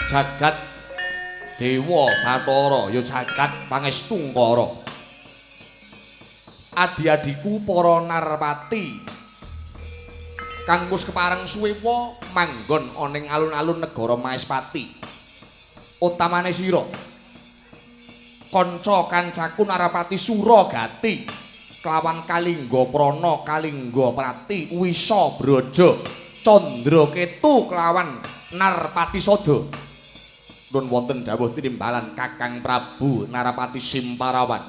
Jagat Dewa Bathara ya jagat pangestungkara. Adi-adiku para narpati kang wis kepareng suwewa manggon ana ing alun-alun negara Maespati. Utamane sira kanca-kancaku Narapati Suragati kelawan Kalingga Prana, Kalingga Prati, Wisa Braja, Candraketu kelawan Narpati Sada. Nun wonten dawuh tinimbalan Kakang Prabu Narapati Simparawan.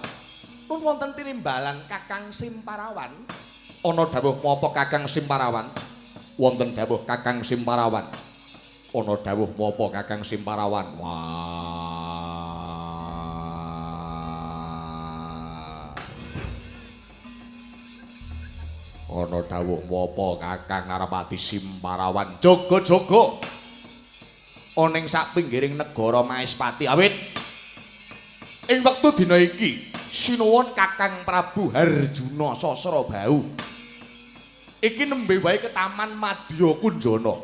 Nun wonten tinimbalan Kakang Simparawan. Ana dawuh menapa Kakang Simparawan? Wonten dawuh Kakang Simparawan. Ana dawuh menapa Kakang Simparawan? Ana dawuh menapa Kakang Narapati Simparawan? Jaga-jaga. ana ing sapinggiring negara Maespati. Awit ing wektu dina iki sinuwun Kakang Prabu Harjuna Sasrabau iki nembe wae ke Taman Madya Kunjana.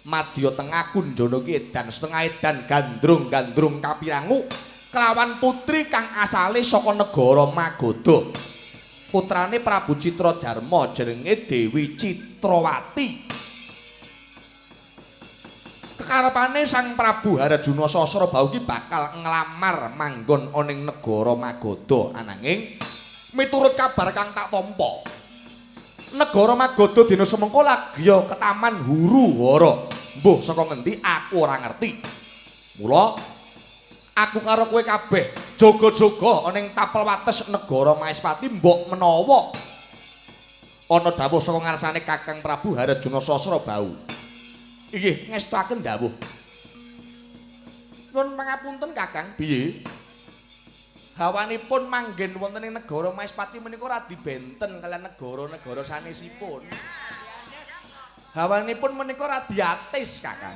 Madya Tengah Kunjana ki edan setengah edan gandrung-gandrung kapirangu kelawan putri kang asale saka negara Magadha. Putrane Prabu Citradarma jenenge Dewi Citrawati. Kekarepane Sang Prabu Harjuna Sasrabau ki bakal nglamar manggon ana ing negara Magadha, ananging miturut kabar kang tak tampa negara Magadha dina semengko lagi ya ke Taman Huruwara. Mbuh saka ngendi aku ora ngerti. Mula aku karo kowe kabeh jaga-jaga ana ing tapel wates negara Maespati mbok menawa ana dawuh saka ngarsane Kakang Prabu Harjuna Sasrabau. Inggih ngestakaken dawuh. Nuwun pangapunten Kakang. Piye? Hawanipun manggen wonten ing negara Maespati menika ora dibenten kaliyan negara-negara sanesipun. Hawanipun menika ora diatis, Kakang.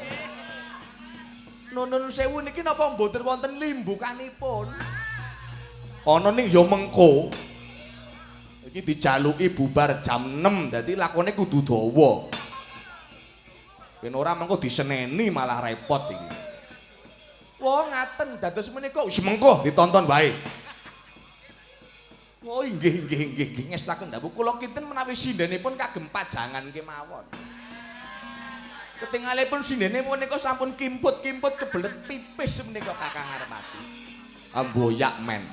Nuwun sewu niki napa mboten wonten limbukanipun? Ana ning ya mengko. Iki dijaluki bubar jam 6, dadi lakone kudu dawa. Yen ora mengko diseneni malah repot iki. Wah ngaten dados menika wis mengko ditonton wae. Oh inggih ngestaken dawuh kula kinten menawi sindenipun kagem pajangan kemawon. Ketingalipun sindene menika sampun kimput-kimput kebelet pipis menika Kakang Armati. Amboyak men.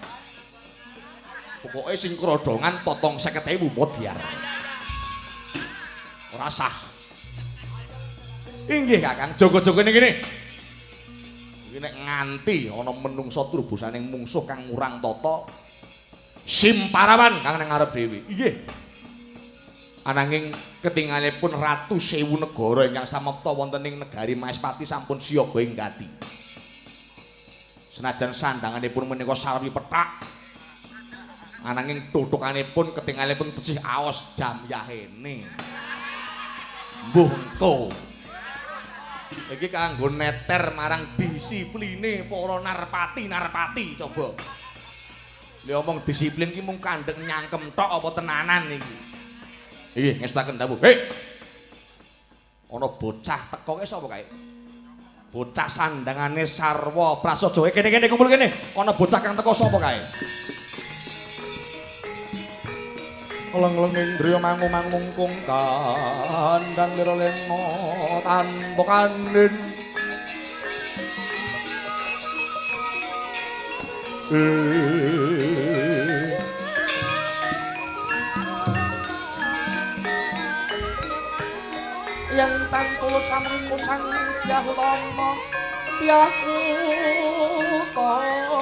Pokoke sing krodongan potong 50.000 modyar. Ora sah. Inggih Kakang, jaga-jaga ning kene. Iki nek nganti ana menungsa turbusaning mungsuh kang ngurang tata simparawan kang nang ngarep dhewe. Inggih. Ananging ketingalipun Ratu Sewu negara ingkang samapta wonten ing negari Maespati sampun siyaga ing gati. Senajan sandanganipun menika sarwi pethak. Ananging tutukanipun ketingalipun tesih aos jam yahene. Mbuh engko. Iki kanggo neter marang disipline para narpati coba. Lha omong disiplin ki mung kandheng nyangkem tok apa tenanan iki? Iki ngestaken dawuh. Hei. Ana bocah teko ki sapa kae? Bocah sandangane sarwa prasaja. Kene kumpul kene. Ana bocah kang teko sapa kae? Leng-leng indriya mangu-mangungkung kandang lira lengo tanpa kandhen. Yang tanpa samung-musang tiah lomo tiah utama.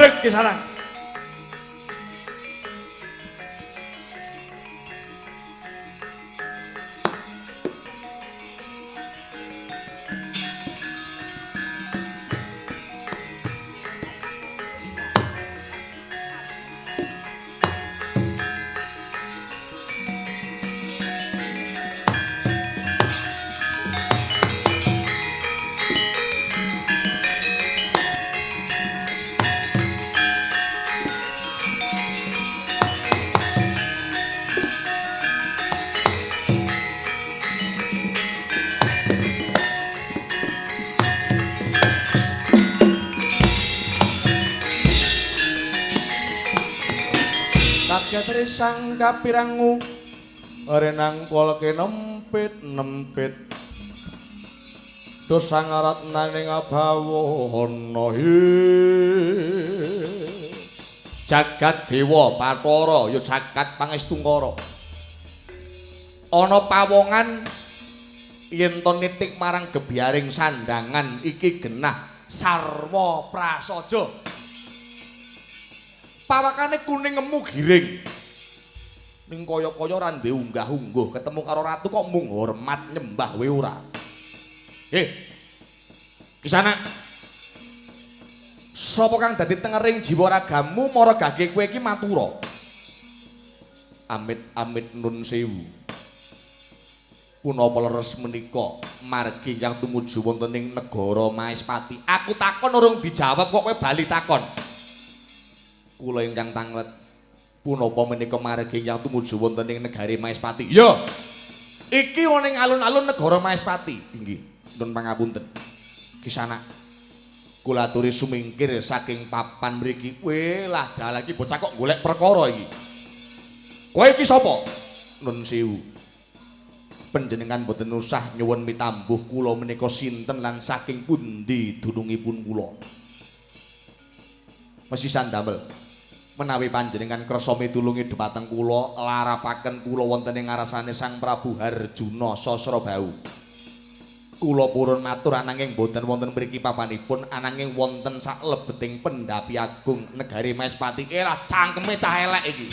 Mandeg Kisanak. Kaget risang kapirangu renang kolke nempit dosa ngarat naning abawana jagat dewa Bathara ya jagat pangestungkara ana pawongan yen to nitik marang gebyaring sandangan iki genah sarwa prasaja pawakane kuning ngemu giring ning kaya-kaya ora ndek unggah-ungguh ketemu karo ratu kok mung hormat nyembah we ora Kisana sapa kang dadi tengering jiwa ragamu mara gage kowe iki matura amit-amit nun sewu punapa leres menika margi yang tumuju wonten ing negara Maespati aku takon urung dijawab kok kowe bali takon kula ingkang tanglet punapa menika margi yang tumuju wonten ing negari Maespati ya iki ana ing alun-alun negara Maespati inggih nuwun pangapunten Kisana kula aturi sumingkir saking papan mriki kowe lah dalah iki bocah kok golek perkara iki kowe iki sapa nun sewu panjenengan boten usah nyuwun mitambuh kula menika sinten lan saking pundi dunungipun kula mesisan damel menawi panjenengan kersa mitulungi dhumateng kula larapaken kula wonten ing ngarasane Sang Prabu Harjuna Sasrabau. Kula purun matur ananging boten wonten mriki papanipun ananging wonten saklebeting Pendhapi Agung negari Maespati. Lah cangkeme cah elek iki.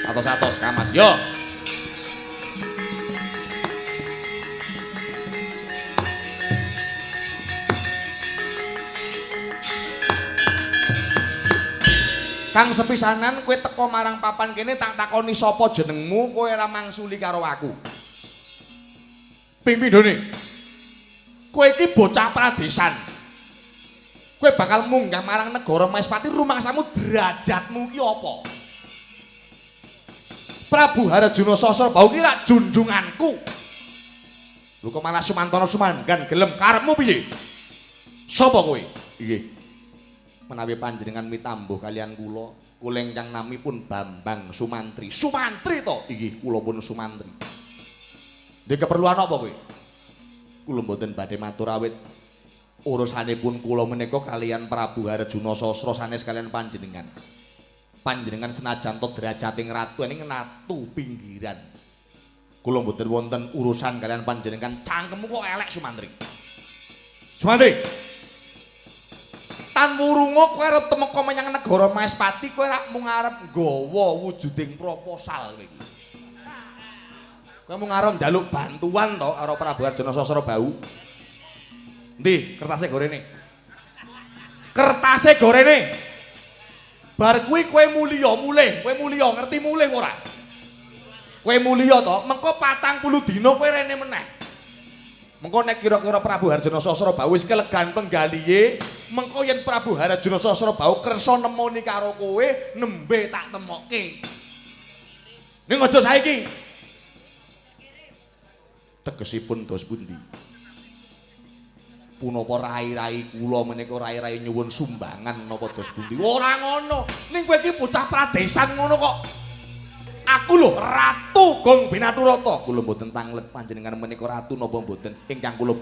Atos-atos Kamas. Yo. Kang sepisanan kowe teko marang papan kene tak takoni sapa jenengmu kowe ora mangsuli karo aku. Ping pindhone. Kowe iki bocah pradesan. Kowe bakal munggah marang negara Maespati rumangsamu derajatmu ki apa? Prabu Harjuna Sasrabau ki rak junjunganku. Lho kok malah Sumantana Sumanggan gelem karepmu piye? Sapa kowe? Nggih. Menawi panjenengan mitambuh kalian kula ingkang namipun Bambang Sumantri. Sumantri to? Inggih, kula pun Sumantri. Ndek keperluan apa kowe? Kula mboten badhe matur awit urusanipun kula menika kalian Prabu Harjuna Sasra sanes kalian panjenengan. Panjenengan senajan to derajating ratu ning ratu pinggiran. Kula mboten wonten urusan kalian panjenengan. Cangkemmu kok elek Sumantri. Sumantri. Tan wurunga kowe arep temeka menyang negara Maespati kowe rak mung arep nggawa wujuding proposal kowe iki. Kowe mung arep njaluk bantuan to karo Prabu Harjuna Sasrabau. Ndi kertase gorene? Kertase gorene. Bar kuwi kowe mulya mulih, kowe mulya ngerti mulih ora? Kowe mulya to, mengko 40 dina kowe rene meneh. Mengko nek kira-kira Prabu Harjuna Sasrabau wis kelegan penggalihe, mengko yen Prabu Harjuna Sasrabau kersa nemoni karo kowe, nembe tak temokke. Ning aja saiki. Tegesipun dos pundi? Punapa rai-rai kula menika rai-rai nyuwun sumbangan napa dos pundi? Ora ngono. Ning kowe iki bocah pradesan ngono kok. Aku lho Ratu Gong Binaturata. Kula mboten tanglet panjenengan menika ratu napa mboten ingkang kula